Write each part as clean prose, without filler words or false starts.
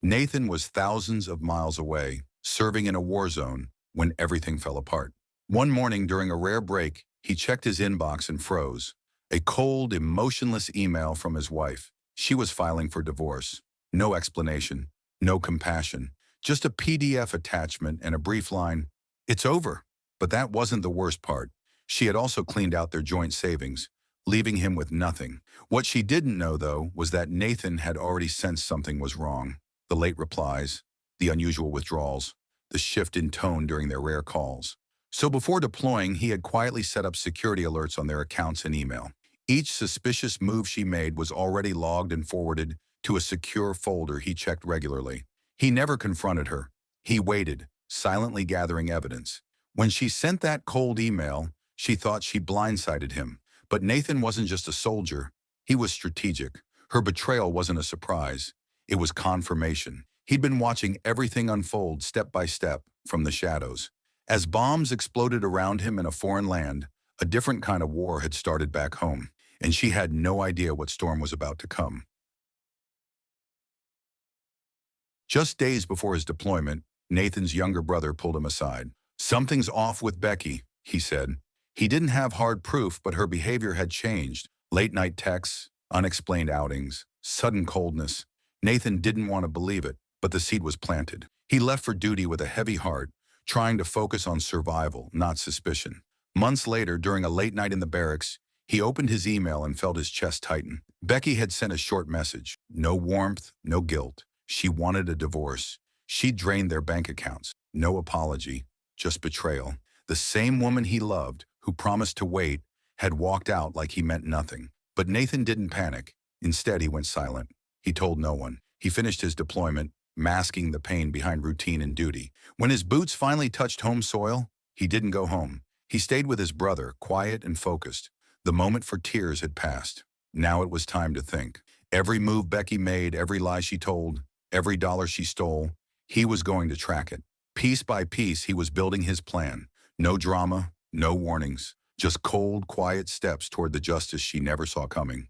Nathan was thousands of miles away, serving in a war zone, when everything fell apart. One morning during a rare break, he checked his inbox and froze. A cold, emotionless email from his wife. She was filing for divorce. No explanation, no compassion, just a PDF attachment and a brief line, "It's over." But that wasn't the worst part. She had also cleaned out their joint savings, leaving him with nothing. What she didn't know, though, was that Nathan had already sensed something was wrong. The late replies, the unusual withdrawals, the shift in tone during their rare calls. So before deploying, he had quietly set up security alerts on their accounts and email. Each suspicious move she made was already logged and forwarded to a secure folder he checked regularly. He never confronted her. He waited, silently gathering evidence. When she sent that cold email, she thought she blindsided him. But Nathan wasn't just a soldier. He was strategic. Her betrayal wasn't a surprise. It was confirmation. He'd been watching everything unfold step by step from the shadows. As bombs exploded around him in a foreign land, a different kind of war had started back home, and she had no idea what storm was about to come. Just days before his deployment, Nathan's younger brother pulled him aside. "Something's off with Becky," he said. He didn't have hard proof, but her behavior had changed. Late-night texts, unexplained outings, sudden coldness. Nathan didn't want to believe it, but the seed was planted. He left for duty with a heavy heart, trying to focus on survival, not suspicion. Months later, during a late night in the barracks, he opened his email and felt his chest tighten. Becky had sent a short message. No warmth, no guilt. She wanted a divorce. She drained their bank accounts. No apology, just betrayal. The same woman he loved, who promised to wait, had walked out like he meant nothing. But Nathan didn't panic. Instead, he went silent. He told no one. He finished his deployment, masking the pain behind routine and duty. When his boots finally touched home soil, he didn't go home. He stayed with his brother, quiet and focused. The moment for tears had passed. Now it was time to think. Every move Becky made, every lie she told, every dollar she stole, he was going to track it. Piece by piece, he was building his plan. No drama, no warnings, just cold, quiet steps toward the justice she never saw coming.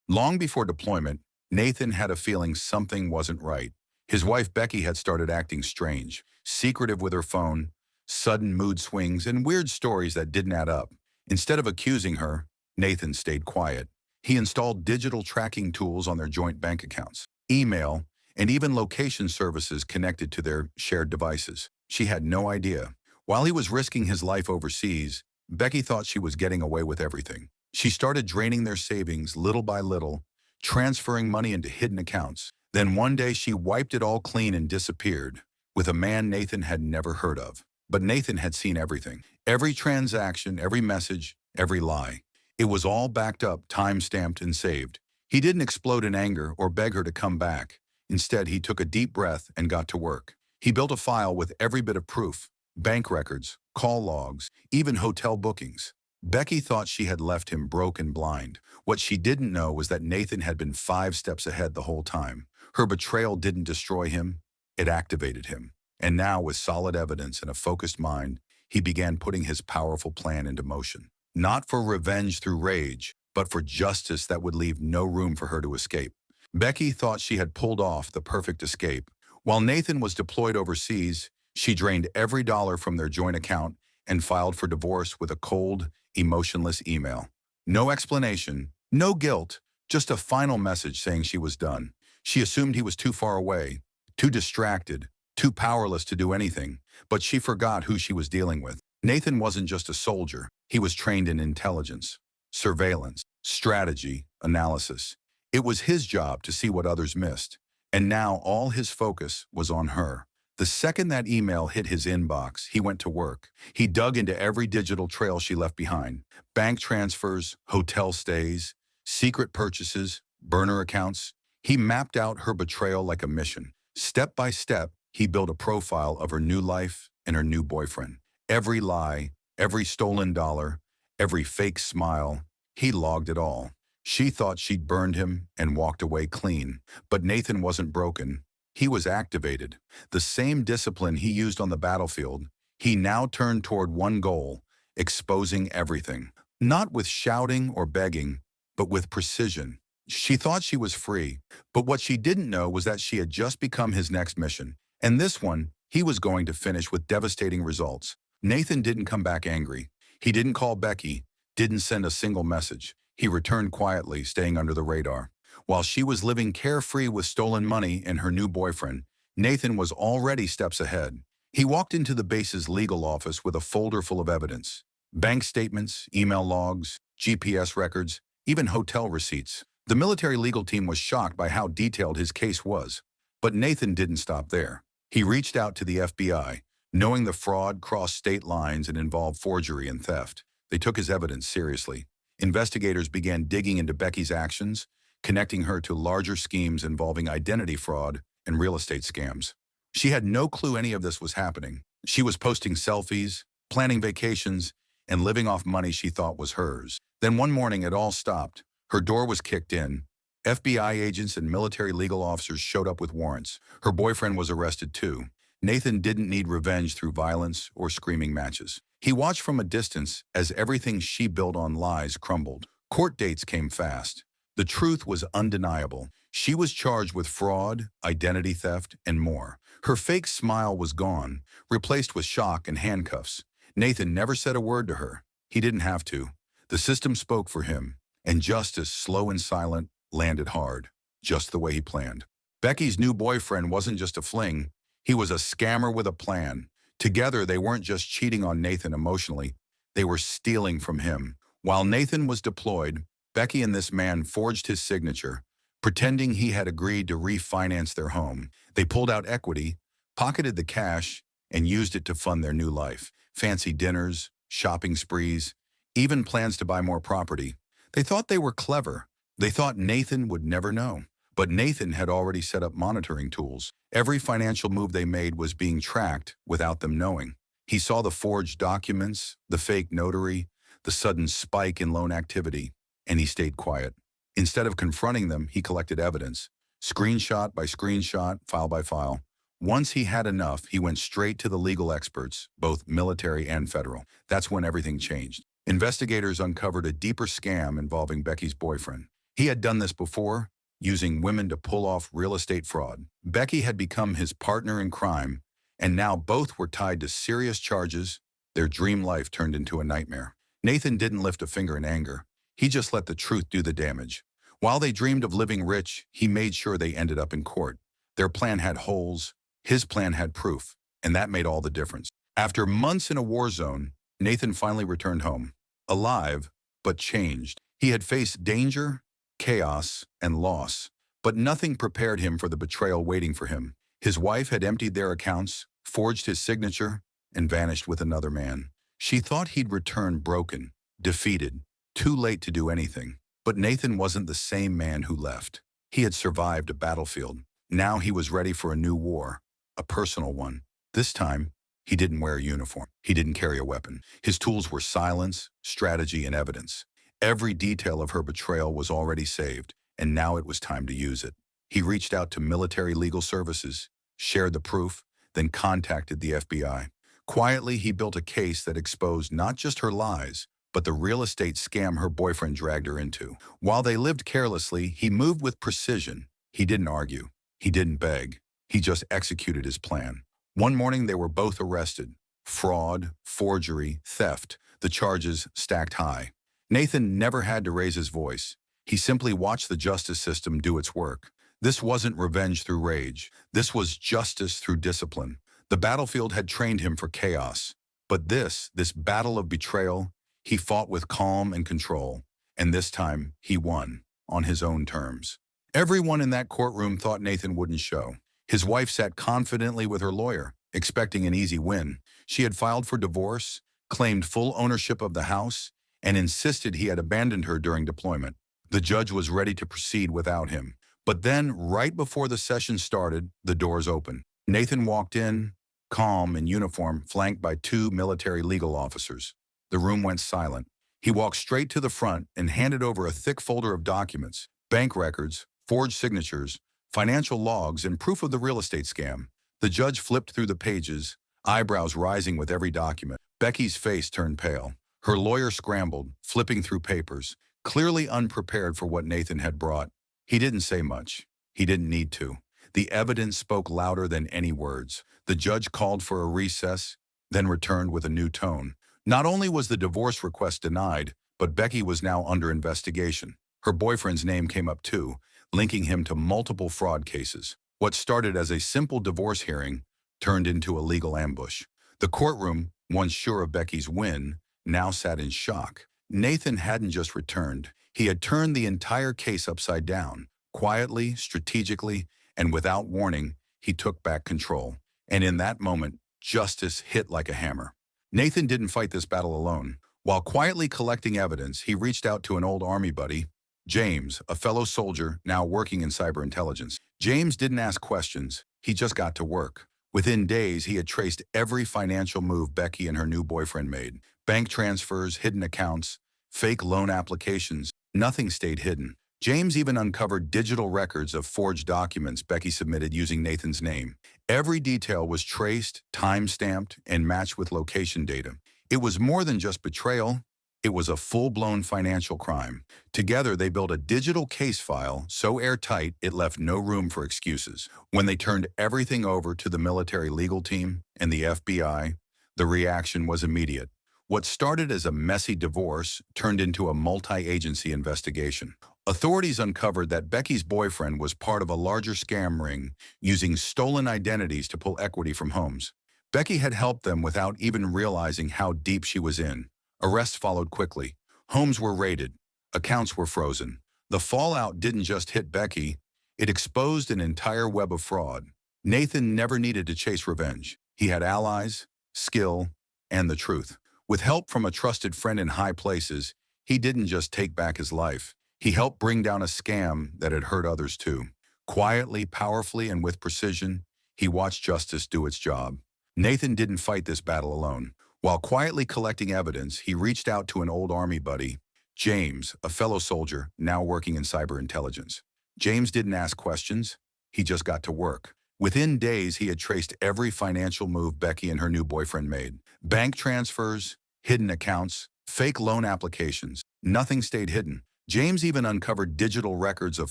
Long before deployment, Nathan had a feeling something wasn't right. His wife Becky had started acting strange, secretive with her phone, sudden mood swings, and weird stories that didn't add up. Instead of accusing her, Nathan stayed quiet. He installed digital tracking tools on their joint bank accounts, email, and even location services connected to their shared devices. She had no idea. While he was risking his life overseas, Becky thought she was getting away with everything. She started draining their savings little by little, transferring money into hidden accounts. Then one day she wiped it all clean and disappeared, with a man Nathan had never heard of. But Nathan had seen everything. Every transaction, every message, every lie. It was all backed up, time-stamped, and saved. He didn't explode in anger or beg her to come back. Instead, he took a deep breath and got to work. He built a file with every bit of proof, bank records, call logs, even hotel bookings. Becky thought she had left him broke and blind. What she didn't know was that Nathan had been 5 steps ahead the whole time. Her betrayal didn't destroy him, it activated him. And now, with solid evidence and a focused mind, he began putting his powerful plan into motion. Not for revenge through rage, but for justice that would leave no room for her to escape. Becky thought she had pulled off the perfect escape. While Nathan was deployed overseas, she drained every dollar from their joint account and filed for divorce with a cold, emotionless email. No explanation, no guilt, just a final message saying she was done. She assumed he was too far away, too distracted, too powerless to do anything, but she forgot who she was dealing with. Nathan wasn't just a soldier. He was trained in intelligence, surveillance, strategy, analysis. It was his job to see what others missed, and now all his focus was on her. The second that email hit his inbox, he went to work. He dug into every digital trail she left behind. Bank transfers, hotel stays, secret purchases, burner accounts. He mapped out her betrayal like a mission. Step by step, he built a profile of her new life and her new boyfriend. Every lie, every stolen dollar, every fake smile, he logged it all. She thought she'd burned him and walked away clean. But Nathan wasn't broken. He was activated. The same discipline he used on the battlefield, he now turned toward one goal: exposing everything. Not with shouting or begging, but with precision. She thought she was free, but what she didn't know was that she had just become his next mission. And this one, he was going to finish with devastating results. Nathan didn't come back angry. He didn't call Becky, didn't send a single message. He returned quietly, staying under the radar. While she was living carefree with stolen money and her new boyfriend, Nathan was already steps ahead. He walked into the base's legal office with a folder full of evidence. Bank statements, email logs, GPS records, even hotel receipts. The military legal team was shocked by how detailed his case was. But Nathan didn't stop there. He reached out to the FBI, knowing the fraud crossed state lines and involved forgery and theft. They took his evidence seriously. Investigators began digging into Becky's actions, connecting her to larger schemes involving identity fraud and real estate scams. She had no clue any of this was happening. She was posting selfies, planning vacations, and living off money she thought was hers. Then one morning it all stopped. Her door was kicked in. FBI agents and military legal officers showed up with warrants. Her boyfriend was arrested too. Nathan didn't need revenge through violence or screaming matches. He watched from a distance as everything she built on lies crumbled. Court dates came fast. The truth was undeniable. She was charged with fraud, identity theft, and more. Her fake smile was gone, replaced with shock and handcuffs. Nathan never said a word to her. He didn't have to. The system spoke for him, and justice, slow and silent, landed hard, just the way he planned. Becky's new boyfriend wasn't just a fling. He was a scammer with a plan. Together, they weren't just cheating on Nathan emotionally. They were stealing from him. While Nathan was deployed, Becky and this man forged his signature, pretending he had agreed to refinance their home. They pulled out equity, pocketed the cash, and used it to fund their new life. Fancy dinners, shopping sprees, even plans to buy more property. They thought they were clever. They thought Nathan would never know. But Nathan had already set up monitoring tools. Every financial move they made was being tracked without them knowing. He saw the forged documents, the fake notary, the sudden spike in loan activity, and he stayed quiet. Instead of confronting them, he collected evidence, screenshot by screenshot, file by file. Once he had enough, he went straight to the legal experts, both military and federal. That's when everything changed. Investigators uncovered a deeper scam involving Becky's boyfriend. He had done this before, using women to pull off real estate fraud. Becky had become his partner in crime, and now both were tied to serious charges. Their dream life turned into a nightmare. Nathan didn't lift a finger in anger. He just let the truth do the damage. While they dreamed of living rich, he made sure they ended up in court. Their plan had holes. His plan had proof, and that made all the difference. After months in a war zone, Nathan finally returned home, alive, but changed. He had faced danger, chaos, and loss, but nothing prepared him for the betrayal waiting for him. His wife had emptied their accounts, forged his signature, and vanished with another man. She thought he'd return broken, defeated, too late to do anything. But Nathan wasn't the same man who left. He had survived a battlefield. Now he was ready for a new war, a personal one. This time, he didn't wear a uniform. He didn't carry a weapon. His tools were silence, strategy, and evidence. Every detail of her betrayal was already saved, and now it was time to use it. He reached out to military legal services, shared the proof, then contacted the FBI. Quietly, he built a case that exposed not just her lies, but the real estate scam her boyfriend dragged her into. While they lived carelessly, he moved with precision. He didn't argue. He didn't beg. He just executed his plan. One morning, they were both arrested. Fraud, forgery, theft. The charges stacked high. Nathan never had to raise his voice. He simply watched the justice system do its work. This wasn't revenge through rage. This was justice through discipline. The battlefield had trained him for chaos. But this battle of betrayal, he fought with calm and control. And this time, he won, on his own terms. Everyone in that courtroom thought Nathan wouldn't show. His wife sat confidently with her lawyer, expecting an easy win. She had filed for divorce, claimed full ownership of the house, and insisted he had abandoned her during deployment. The judge was ready to proceed without him. But then, right before the session started, the doors opened. Nathan walked in, calm in uniform, flanked by two military legal officers. The room went silent. He walked straight to the front and handed over a thick folder of documents, bank records, forged signatures, financial logs, and proof of the real estate scam. The judge flipped through the pages, eyebrows rising with every document. Becky's face turned pale. Her lawyer scrambled, flipping through papers, clearly unprepared for what Nathan had brought. He didn't say much. He didn't need to. The evidence spoke louder than any words. The judge called for a recess, then returned with a new tone. Not only was the divorce request denied, but Becky was now under investigation. Her boyfriend's name came up too, linking him to multiple fraud cases. What started as a simple divorce hearing turned into a legal ambush. The courtroom, once sure of Becky's win, now sat in shock. Nathan hadn't just returned. He had turned the entire case upside down. Quietly, strategically, and without warning, he took back control. And in that moment, justice hit like a hammer. Nathan didn't fight this battle alone. While quietly collecting evidence, he reached out to an old army buddy, James, a fellow soldier now working in cyber intelligence. James didn't ask questions. He just got to work. Within days, he had traced every financial move Becky and her new boyfriend made. Bank transfers, hidden accounts, fake loan applications. Nothing stayed hidden. James even uncovered digital records of forged documents Becky submitted using Nathan's name. Every detail was traced, time-stamped, and matched with location data. It was more than just betrayal. It was a full-blown financial crime. Together, they built a digital case file so airtight it left no room for excuses. When they turned everything over to the military legal team and the FBI, the reaction was immediate. What started as a messy divorce turned into a multi-agency investigation. Authorities uncovered that Becky's boyfriend was part of a larger scam ring using stolen identities to pull equity from homes. Becky had helped them without even realizing how deep she was in. Arrests followed quickly. Homes were raided. Accounts were frozen. The fallout didn't just hit Becky. It exposed an entire web of fraud. Nathan never needed to chase revenge. He had allies, skill, and the truth. With help from a trusted friend in high places, he didn't just take back his life. He helped bring down a scam that had hurt others too. Quietly, powerfully, and with precision, he watched justice do its job. Nathan didn't fight this battle alone. While quietly collecting evidence, he reached out to an old army buddy, James, a fellow soldier now working in cyber intelligence. James didn't ask questions. He just got to work. Within days, he had traced every financial move Becky and her new boyfriend made. Bank transfers, hidden accounts, fake loan applications. Nothing stayed hidden. James even uncovered digital records of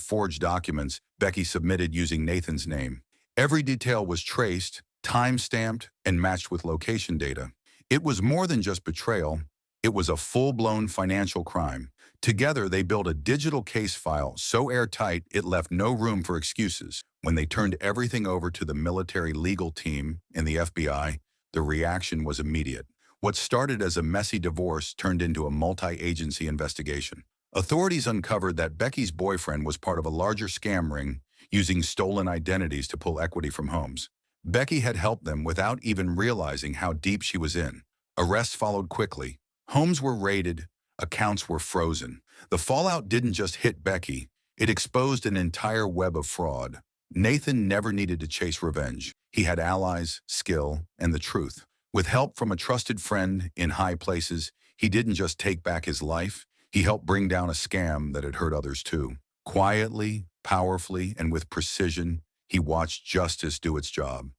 forged documents Becky submitted using Nathan's name. Every detail was traced, time-stamped, and matched with location data. It was more than just betrayal. It was a full-blown financial crime. Together, they built a digital case file so airtight it left no room for excuses. When they turned everything over to the military legal team and the FBI, the reaction was immediate. What started as a messy divorce turned into a multi-agency investigation. Authorities uncovered that Becky's boyfriend was part of a larger scam ring using stolen identities to pull equity from homes. Becky had helped them without even realizing how deep she was in. Arrests followed quickly. Homes were raided. Accounts were frozen. The fallout didn't just hit Becky. It exposed an entire web of fraud. Nathan never needed to chase revenge. He had allies, skill, and the truth. With help from a trusted friend in high places, he didn't just take back his life. He helped bring down a scam that had hurt others too. Quietly, powerfully, and with precision, he watched justice do its job.